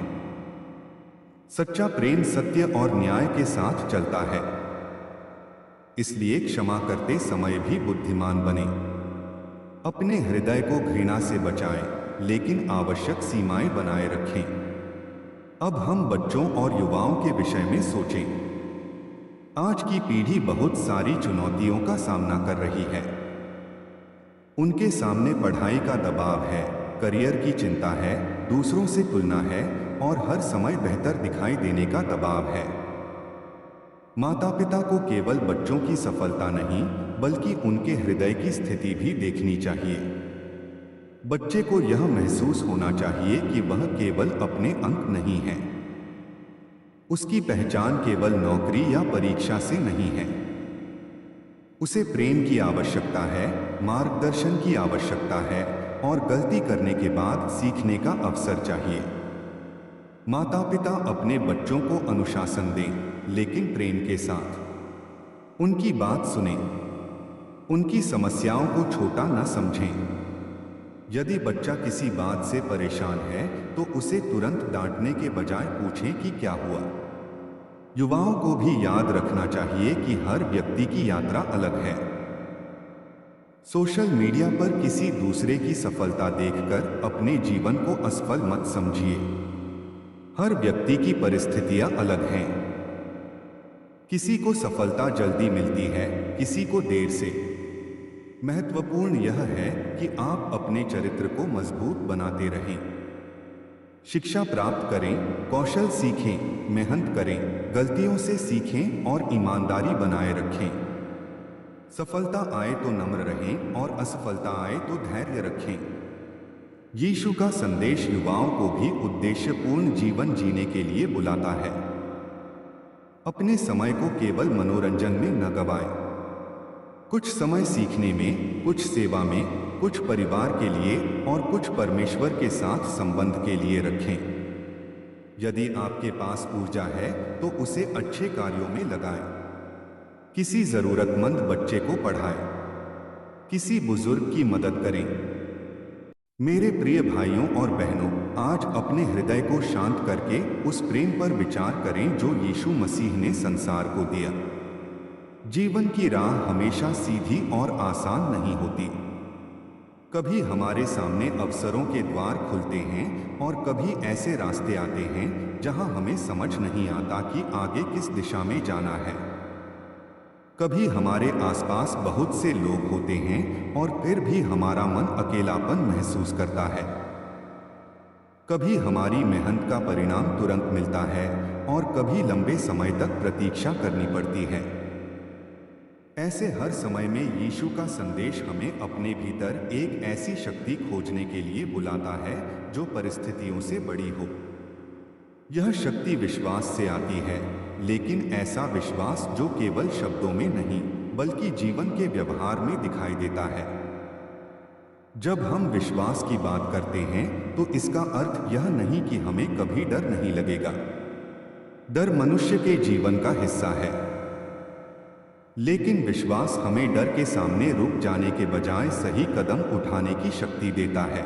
सच्चा प्रेम सत्य और न्याय के साथ चलता है। इसलिए क्षमा करते समय भी बुद्धिमान बने। अपने हृदय को घृणा से बचाएं, लेकिन आवश्यक सीमाएं बनाए रखें। अब हम बच्चों और युवाओं के विषय में सोचें। आज की पीढ़ी बहुत सारी चुनौतियों का सामना कर रही है। उनके सामने पढ़ाई का दबाव है, करियर की चिंता है, दूसरों से तुलना है और हर समय बेहतर दिखाई देने का दबाव है। माता पिता को केवल बच्चों की सफलता नहीं बल्कि उनके हृदय की स्थिति भी देखनी चाहिए। बच्चे को यह महसूस होना चाहिए कि वह केवल अपने अंक नहीं है। उसकी पहचान केवल नौकरी या परीक्षा से नहीं है। उसे प्रेम की आवश्यकता है, मार्गदर्शन की आवश्यकता है और गलती करने के बाद सीखने का अवसर चाहिए। माता पिता अपने बच्चों को अनुशासन दें, लेकिन प्रेम के साथ। उनकी बात सुनें, उनकी समस्याओं को छोटा न समझें। यदि बच्चा किसी बात से परेशान है तो उसे तुरंत डांटने के बजाय पूछें कि क्या हुआ। युवाओं को भी याद रखना चाहिए कि हर व्यक्ति की यात्रा अलग है। सोशल मीडिया पर किसी दूसरे की सफलता देखकर अपने जीवन को असफल मत समझिए। हर व्यक्ति की परिस्थितियां अलग हैं। किसी को सफलता जल्दी मिलती है, किसी को देर से। महत्वपूर्ण यह है कि आप अपने चरित्र को मजबूत बनाते रहें। शिक्षा प्राप्त करें, कौशल सीखें, मेहनत करें, गलतियों से सीखें और ईमानदारी बनाए रखें। सफलता आए तो नम्र रहें और असफलता आए तो धैर्य रखें। यीशु का संदेश युवाओं को भी उद्देश्यपूर्ण जीवन जीने के लिए बुलाता है। अपने समय को केवल मनोरंजन में न गवाएं। कुछ समय सीखने में, कुछ सेवा में, कुछ परिवार के लिए और कुछ परमेश्वर के साथ संबंध के लिए रखें। यदि आपके पास ऊर्जा है तो उसे अच्छे कार्यों में लगाएं। किसी जरूरतमंद बच्चे को पढ़ाएं, किसी बुजुर्ग की मदद करें। मेरे प्रिय भाइयों और बहनों, आज अपने हृदय को शांत करके उस प्रेम पर विचार करें जो यीशु मसीह ने संसार को दिया। जीवन की राह हमेशा सीधी और आसान नहीं होती। कभी हमारे सामने अवसरों के द्वार खुलते हैं और कभी ऐसे रास्ते आते हैं जहां हमें समझ नहीं आता कि आगे किस दिशा में जाना है। कभी हमारे आसपास बहुत से लोग होते हैं और फिर भी हमारा मन अकेलापन महसूस करता है। कभी हमारी मेहनत का परिणाम तुरंत मिलता है और कभी लंबे समय तक प्रतीक्षा करनी पड़ती है। ऐसे हर समय में यीशु का संदेश हमें अपने भीतर एक ऐसी शक्ति खोजने के लिए बुलाता है जो परिस्थितियों से बड़ी हो। यह शक्ति विश्वास से आती है, लेकिन ऐसा विश्वास जो केवल शब्दों में नहीं बल्कि जीवन के व्यवहार में दिखाई देता है। जब हम विश्वास की बात करते हैं तो इसका अर्थ यह नहीं कि हमें कभी डर नहीं लगेगा। डर मनुष्य के जीवन का हिस्सा है, लेकिन विश्वास हमें डर के सामने रुक जाने के बजाय सही कदम उठाने की शक्ति देता है।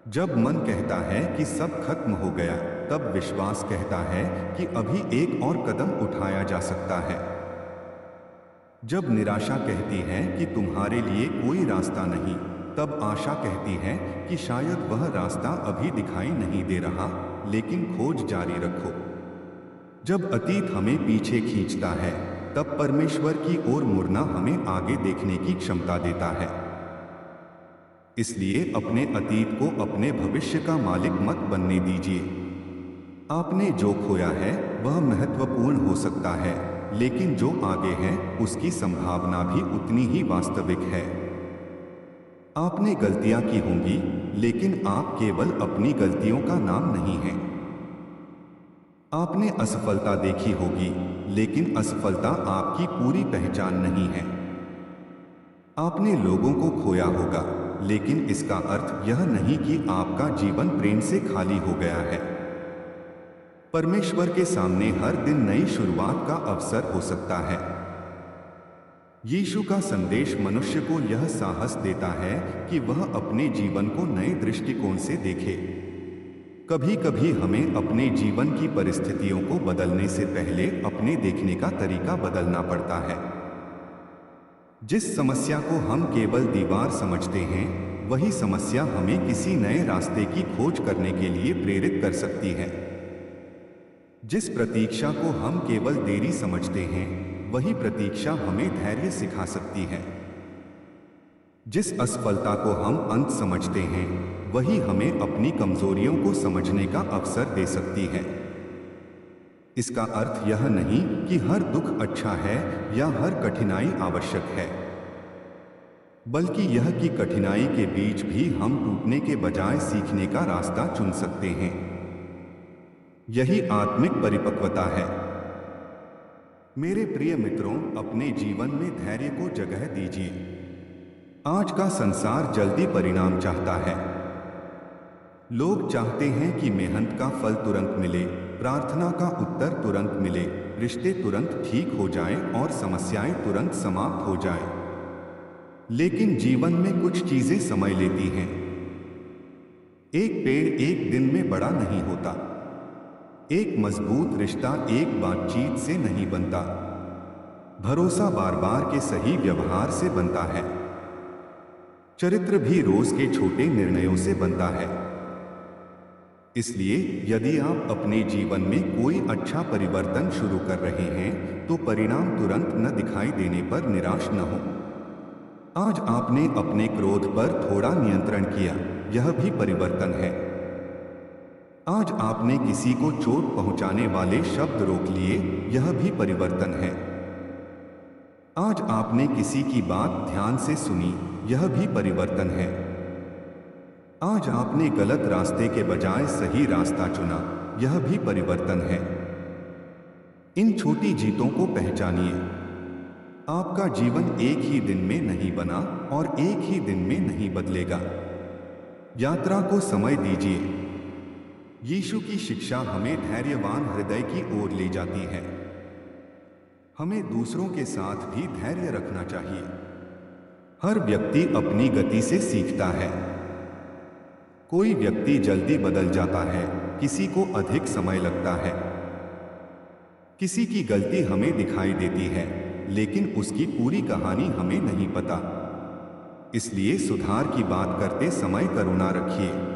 जब मन कहता है कि सब खत्म हो गया, तब विश्वास कहता है कि अभी एक और कदम उठाया जा सकता है। जब निराशा कहती है कि तुम्हारे लिए कोई रास्ता नहीं, तब आशा कहती है कि शायद वह रास्ता अभी दिखाई नहीं दे रहा, लेकिन खोज जारी रखो। जब अतीत हमें पीछे खींचता है, तब परमेश्वर की ओर मुड़ना हमें आगे देखने की क्षमता देता है। इसलिए अपने अतीत को अपने भविष्य का मालिक मत बनने दीजिए। आपने जो खोया है वह महत्वपूर्ण हो सकता है, लेकिन जो आगे है उसकी संभावना भी उतनी ही वास्तविक है। आपने गलतियां की होंगी, लेकिन आप केवल अपनी गलतियों का नाम नहीं हैं। आपने असफलता देखी होगी, लेकिन असफलता आपकी पूरी पहचान नहीं है। आपने लोगों को खोया होगा, लेकिन इसका अर्थ यह नहीं कि आपका जीवन प्रेम से खाली हो गया है। परमेश्वर के सामने हर दिन नई शुरुआत का अवसर हो सकता है। यीशु का संदेश मनुष्य को यह साहस देता है कि वह अपने जीवन को नए दृष्टिकोण से देखे। कभी कभी हमें अपने जीवन की परिस्थितियों को बदलने से पहले अपने देखने का तरीका बदलना पड़ता है। जिस समस्या को हम केवल दीवार समझते हैं, वही समस्या हमें किसी नए रास्ते की खोज करने के लिए प्रेरित कर सकती है। जिस प्रतीक्षा को हम केवल देरी समझते हैं, वही प्रतीक्षा हमें धैर्य सिखा सकती है। जिस असफलता को हम अंत समझते हैं, वही हमें अपनी कमजोरियों को समझने का अवसर दे सकती है। इसका अर्थ यह नहीं कि हर दुख अच्छा है या हर कठिनाई आवश्यक है। बल्कि यह कि कठिनाई के बीच भी हम टूटने के बजाय सीखने का रास्ता चुन सकते हैं। यही आत्मिक परिपक्वता है। मेरे प्रिय मित्रों, अपने जीवन में धैर्य को जगह दीजिए। आज का संसार जल्दी परिणाम चाहता है। लोग चाहते हैं कि मेहनत का फल तुरंत मिले, प्रार्थना का उत्तर तुरंत मिले, रिश्ते तुरंत ठीक हो जाएं और समस्याएं तुरंत समाप्त हो जाएं। लेकिन जीवन में कुछ चीजें समय लेती हैं। एक पेड़ एक दिन में बड़ा नहीं होता। एक मजबूत रिश्ता एक बातचीत से नहीं बनता। भरोसा बार बार के सही व्यवहार से बनता है। चरित्र भी रोज के छोटे निर्णयों से बनता है। इसलिए यदि आप अपने जीवन में कोई अच्छा परिवर्तन शुरू कर रहे हैं, तो परिणाम तुरंत न दिखाई देने पर निराश न हो। आज आपने अपने क्रोध पर थोड़ा नियंत्रण किया, यह भी परिवर्तन है। आज आपने किसी को चोट पहुंचाने वाले शब्द रोक लिए, यह भी परिवर्तन है। आज आपने किसी की बात ध्यान से सुनी, यह भी परिवर्तन है। आज आपने गलत रास्ते के बजाय सही रास्ता चुना, यह भी परिवर्तन है। इन छोटी जीतों को पहचानिए। आपका जीवन एक ही दिन में नहीं बना और एक ही दिन में नहीं बदलेगा। यात्रा को समय दीजिए। यीशु की शिक्षा हमें धैर्यवान हृदय की ओर ले जाती है। हमें दूसरों के साथ भी धैर्य रखना चाहिए। हर व्यक्ति अपनी गति से सीखता है। कोई व्यक्ति जल्दी बदल जाता है, किसी को अधिक समय लगता है। किसी की गलती हमें दिखाई देती है, लेकिन उसकी पूरी कहानी हमें नहीं पता। इसलिए सुधार की बात करते समय करुणा रखिए।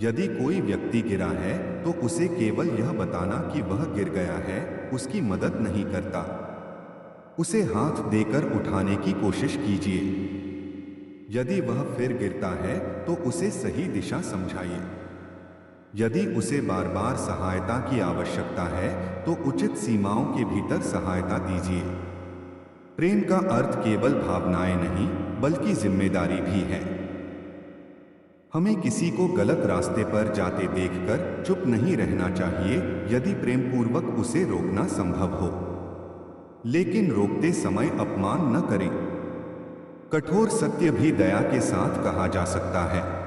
यदि कोई व्यक्ति गिरा है, तो उसे केवल यह बताना कि वह गिर गया है, उसकी मदद नहीं करता। उसे हाथ देकर उठाने की कोशिश कीजिए। यदि वह फिर गिरता है, तो उसे सही दिशा समझाइए। यदि उसे बार बार सहायता की आवश्यकता है, तो उचित सीमाओं के भीतर सहायता दीजिए। प्रेम का अर्थ केवल भावनाएं नहीं, बल्कि जिम्मेदारी भी है। हमें किसी को गलत रास्ते पर जाते देखकर चुप नहीं रहना चाहिए, यदि प्रेम पूर्वक उसे रोकना संभव हो। लेकिन रोकते समय अपमान न करें। कठोर सत्य भी दया के साथ कहा जा सकता है।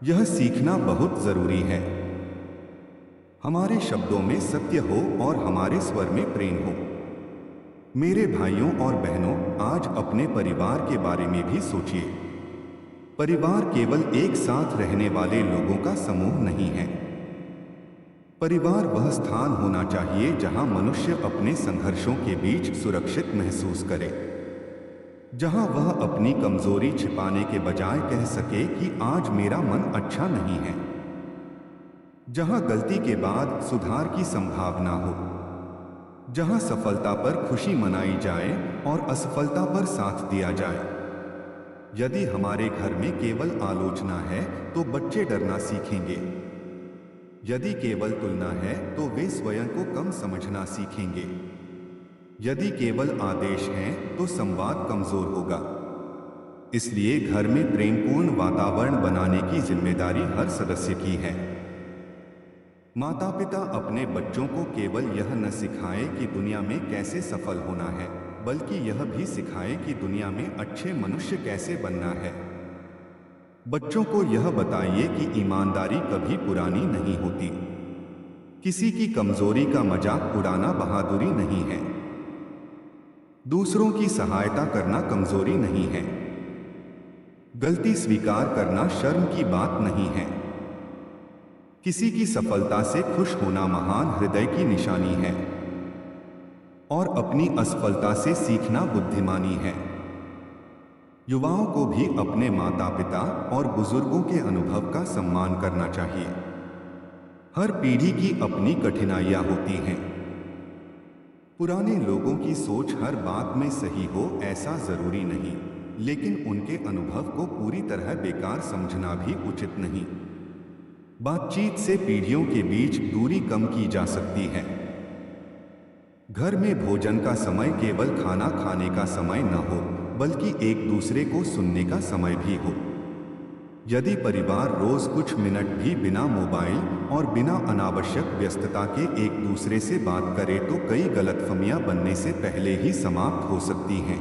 यह सीखना बहुत जरूरी है। हमारे शब्दों में सत्य हो और हमारे स्वर में प्रेम हो। मेरे भाइयों और बहनों, आज अपने परिवार के बारे में भी सोचिए। परिवार केवल एक साथ रहने वाले लोगों का समूह नहीं है। परिवार वह स्थान होना चाहिए जहां मनुष्य अपने संघर्षों के बीच सुरक्षित महसूस करे, जहां वह अपनी कमजोरी छिपाने के बजाय कह सके कि आज मेरा मन अच्छा नहीं है, जहां गलती के बाद सुधार की संभावना हो, जहां सफलता पर खुशी मनाई जाए और असफलता पर साथ दिया जाए। यदि हमारे घर में केवल आलोचना है, तो बच्चे डरना सीखेंगे। यदि केवल तुलना है, तो वे स्वयं को कम समझना सीखेंगे। यदि केवल आदेश हैं, तो संवाद कमजोर होगा। इसलिए घर में प्रेमपूर्ण वातावरण बनाने की जिम्मेदारी हर सदस्य की है। माता पिता अपने बच्चों को केवल यह न सिखाएं कि दुनिया में कैसे सफल होना है, बल्कि यह भी सिखाएं कि दुनिया में अच्छे मनुष्य कैसे बनना है। बच्चों को यह बताइए कि ईमानदारी कभी पुरानी नहीं होती। किसी की कमजोरी का मजाक उड़ाना बहादुरी नहीं है। दूसरों की सहायता करना कमजोरी नहीं है। गलती स्वीकार करना शर्म की बात नहीं है। किसी की सफलता से खुश होना महान हृदय की निशानी है और अपनी असफलता से सीखना बुद्धिमानी है। युवाओं को भी अपने माता पिता और बुजुर्गों के अनुभव का सम्मान करना चाहिए। हर पीढ़ी की अपनी कठिनाइयां होती हैं। पुराने लोगों की सोच हर बात में सही हो ऐसा जरूरी नहीं, लेकिन उनके अनुभव को पूरी तरह बेकार समझना भी उचित नहीं। बातचीत से पीढ़ियों के बीच दूरी कम की जा सकती है। घर में भोजन का समय केवल खाना खाने का समय न हो, बल्कि एक दूसरे को सुनने का समय भी हो। यदि परिवार रोज कुछ मिनट भी बिना मोबाइल और बिना अनावश्यक व्यस्तता के एक दूसरे से बात करे तो कई गलतफहमियां बनने से पहले ही समाप्त हो सकती हैं।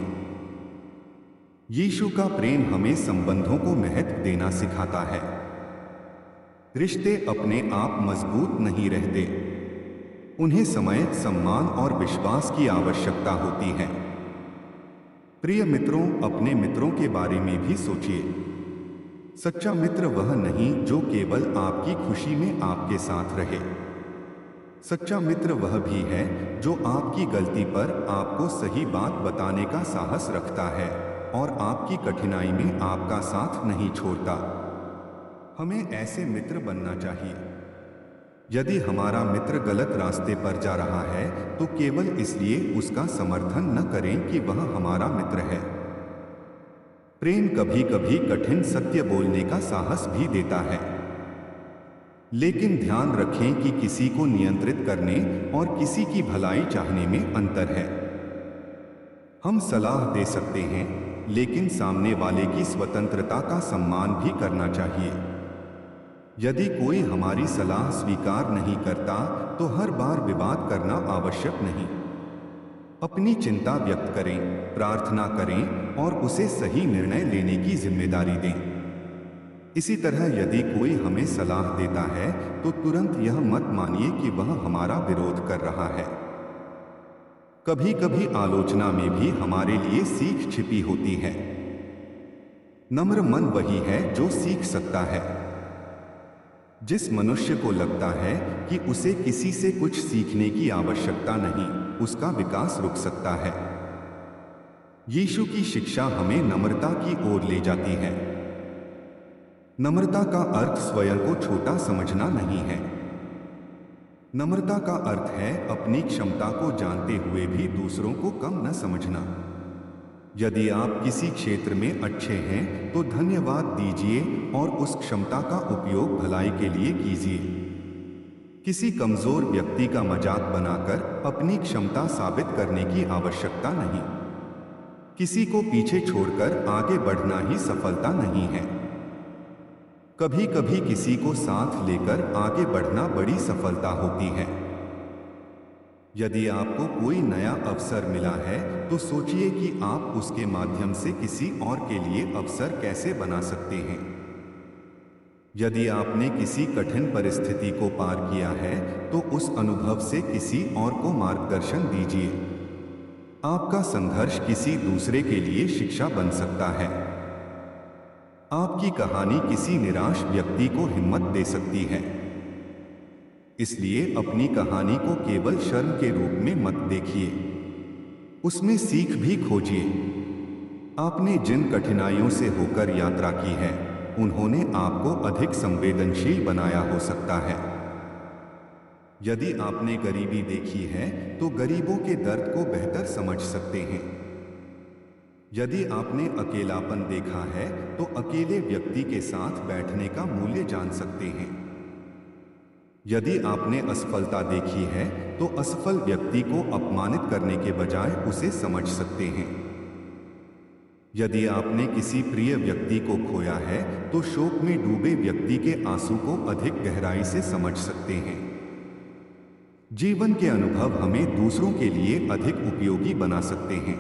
यीशु का प्रेम हमें संबंधों को महत्व देना सिखाता है। रिश्ते अपने आप मजबूत नहीं रहते, उन्हें समय, सम्मान और विश्वास की आवश्यकता होती है। प्रिय मित्रों, अपने मित्रों के बारे में भी सोचिए। सच्चा मित्र वह नहीं जो केवल आपकी खुशी में आपके साथ रहे। सच्चा मित्र वह भी है जो आपकी गलती पर आपको सही बात बताने का साहस रखता है और आपकी कठिनाई में आपका साथ नहीं छोड़ता। हमें ऐसे मित्र बनना चाहिए। यदि हमारा मित्र गलत रास्ते पर जा रहा है तो केवल इसलिए उसका समर्थन न करें कि वह हमारा मित्र है। प्रेम कभी कभी कठिन सत्य बोलने का साहस भी देता है, लेकिन ध्यान रखें कि किसी को नियंत्रित करने और किसी की भलाई चाहने में अंतर है। हम सलाह दे सकते हैं, लेकिन सामने वाले की स्वतंत्रता का सम्मान भी करना चाहिए। यदि कोई हमारी सलाह स्वीकार नहीं करता तो हर बार विवाद करना आवश्यक नहीं। अपनी चिंता व्यक्त करें, प्रार्थना करें और उसे सही निर्णय लेने की जिम्मेदारी दें। इसी तरह यदि कोई हमें सलाह देता है तो तुरंत यह मत मानिए कि वह हमारा विरोध कर रहा है। कभी कभी आलोचना में भी हमारे लिए सीख छिपी होती है। नम्र मन वही है जो सीख सकता है। जिस मनुष्य को लगता है कि उसे किसी से कुछ सीखने की आवश्यकता नहीं, उसका विकास रुक सकता है। यीशु की शिक्षा हमें नम्रता की ओर ले जाती है। नम्रता का अर्थ स्वयं को छोटा समझना नहीं है। नम्रता का अर्थ है अपनी क्षमता को जानते हुए भी दूसरों को कम न समझना। यदि आप किसी क्षेत्र में अच्छे हैं तो धन्यवाद दीजिए और उस क्षमता का उपयोग भलाई के लिए कीजिए। किसी कमजोर व्यक्ति का मजाक बनाकर अपनी क्षमता साबित करने की आवश्यकता नहीं। किसी को पीछे छोड़कर आगे बढ़ना ही सफलता नहीं है। कभी कभी किसी को साथ लेकर आगे बढ़ना बड़ी सफलता होती है। यदि आपको कोई नया अवसर मिला है तो सोचिए कि आप उसके माध्यम से किसी और के लिए अवसर कैसे बना सकते हैं। यदि आपने किसी कठिन परिस्थिति को पार किया है तो उस अनुभव से किसी और को मार्गदर्शन दीजिए। आपका संघर्ष किसी दूसरे के लिए शिक्षा बन सकता है। आपकी कहानी किसी निराश व्यक्ति को हिम्मत दे सकती है। इसलिए अपनी कहानी को केवल शर्म के रूप में मत देखिए, उसमें सीख भी खोजिए। आपने जिन कठिनाइयों से होकर यात्रा की है, उन्होंने आपको अधिक संवेदनशील बनाया हो सकता है। यदि आपने गरीबी देखी है तो गरीबों के दर्द को बेहतर समझ सकते हैं। यदि आपने अकेलापन देखा है तो अकेले व्यक्ति के साथ बैठने का मूल्य जान सकते हैं। यदि आपने असफलता देखी है तो असफल व्यक्ति को अपमानित करने के बजाय उसे समझ सकते हैं। यदि आपने किसी प्रिय व्यक्ति को खोया है तो शोक में डूबे व्यक्ति के आंसू को अधिक गहराई से समझ सकते हैं। जीवन के अनुभव हमें दूसरों के लिए अधिक उपयोगी बना सकते हैं।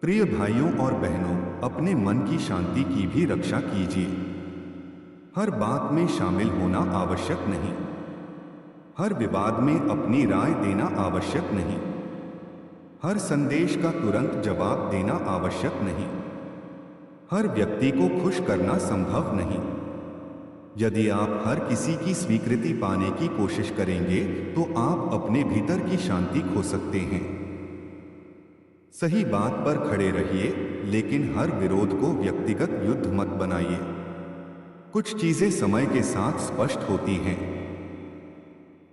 प्रिय भाइयों और बहनों, अपने मन की शांति की भी रक्षा कीजिए। हर बात में शामिल होना आवश्यक नहीं। हर विवाद में अपनी राय देना आवश्यक नहीं। हर संदेश का तुरंत जवाब देना आवश्यक नहीं। हर व्यक्ति को खुश करना संभव नहीं। यदि आप हर किसी की स्वीकृति पाने की कोशिश करेंगे तो आप अपने भीतर की शांति खो सकते हैं। सही बात पर खड़े रहिए, लेकिन हर विरोध को व्यक्तिगत युद्ध मत बनाइए। कुछ चीजें समय के साथ स्पष्ट होती हैं।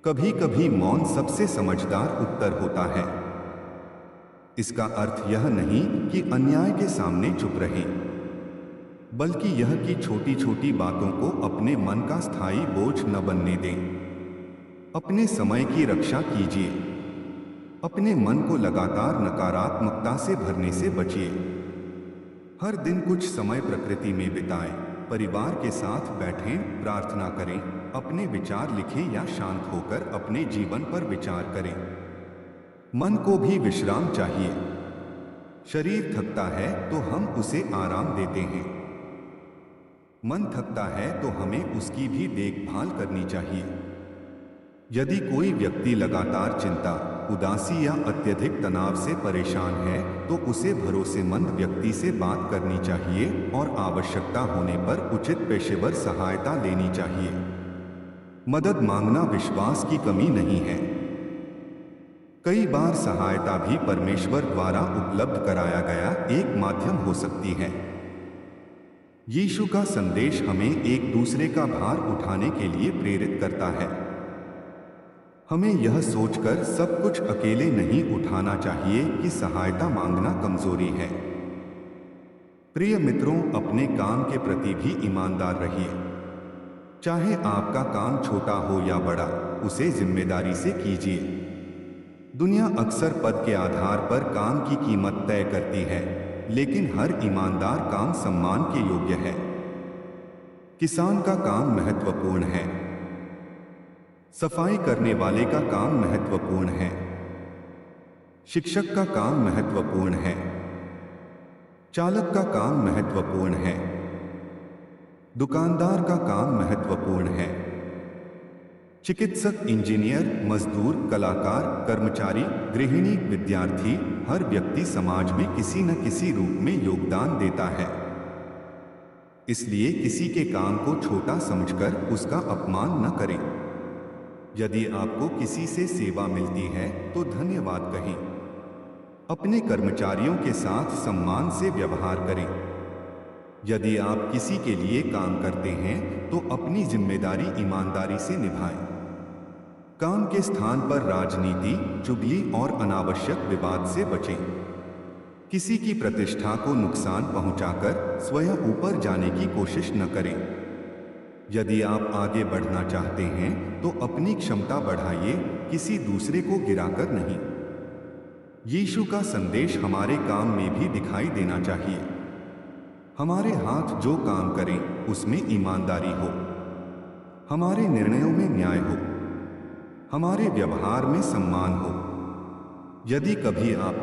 कभी कभी मौन सबसे समझदार उत्तर होता है। इसका अर्थ यह नहीं कि अन्याय के सामने चुप रहें, बल्कि यह कि छोटी छोटी बातों को अपने मन का स्थायी बोझ न बनने दें। अपने समय की रक्षा कीजिए। अपने मन को लगातार नकारात्मकता से भरने से बचिए। हर दिन कुछ समय प्रकृति में बिताएं, परिवार के साथ बैठें, प्रार्थना करें, अपने विचार लिखें या शांत होकर अपने जीवन पर विचार करें। मन को भी विश्राम चाहिए। शरीर थकता है तो हम उसे आराम देते हैं। मन थकता है तो हमें उसकी भी देखभाल करनी चाहिए। यदि कोई व्यक्ति लगातार चिंता, उदासी या अत्यधिक तनाव से परेशान है तो उसे भरोसेमंद व्यक्ति से बात करनी चाहिए और आवश्यकता होने पर उचित पेशेवर सहायता लेनी चाहिए। मदद मांगना विश्वास की कमी नहीं है। कई बार सहायता भी परमेश्वर द्वारा उपलब्ध कराया गया एक माध्यम हो सकती है। यीशु का संदेश हमें एक दूसरे का भार उठाने के लिए प्रेरित करता है। हमें यह सोचकर सब कुछ अकेले नहीं उठाना चाहिए कि सहायता मांगना कमजोरी है। प्रिय मित्रों, अपने काम के प्रति भी ईमानदार रहिए। चाहे आपका काम छोटा हो या बड़ा, उसे जिम्मेदारी से कीजिए। दुनिया अक्सर पद के आधार पर काम की कीमत तय करती है, लेकिन हर ईमानदार काम सम्मान के योग्य है। किसान का काम महत्वपूर्ण है। सफाई करने वाले का काम महत्वपूर्ण है। शिक्षक का काम महत्वपूर्ण है। चालक का काम महत्वपूर्ण है। दुकानदार का काम महत्वपूर्ण है। चिकित्सक, इंजीनियर, मजदूर, कलाकार, कर्मचारी, गृहिणी, विद्यार्थी, हर व्यक्ति समाज में किसी न किसी रूप में योगदान देता है। इसलिए किसी के काम को छोटा समझकर उसका अपमान न करें। यदि आपको किसी से सेवा मिलती है तो धन्यवाद कहें। अपने कर्मचारियों के साथ सम्मान से व्यवहार करें। यदि आप किसी के लिए काम करते हैं तो अपनी जिम्मेदारी ईमानदारी से निभाएं। काम के स्थान पर राजनीति, चुगली और अनावश्यक विवाद से बचें। किसी की प्रतिष्ठा को नुकसान पहुंचाकर स्वयं ऊपर जाने की कोशिश न करें। यदि आप आगे बढ़ना चाहते हैं तो अपनी क्षमता बढ़ाइए, किसी दूसरे को गिराकर नहीं। यीशु का संदेश हमारे काम में भी दिखाई देना चाहिए। हमारे हाथ जो काम करें उसमें ईमानदारी हो, हमारे निर्णयों में न्याय हो, हमारे व्यवहार में सम्मान हो। यदि कभी आप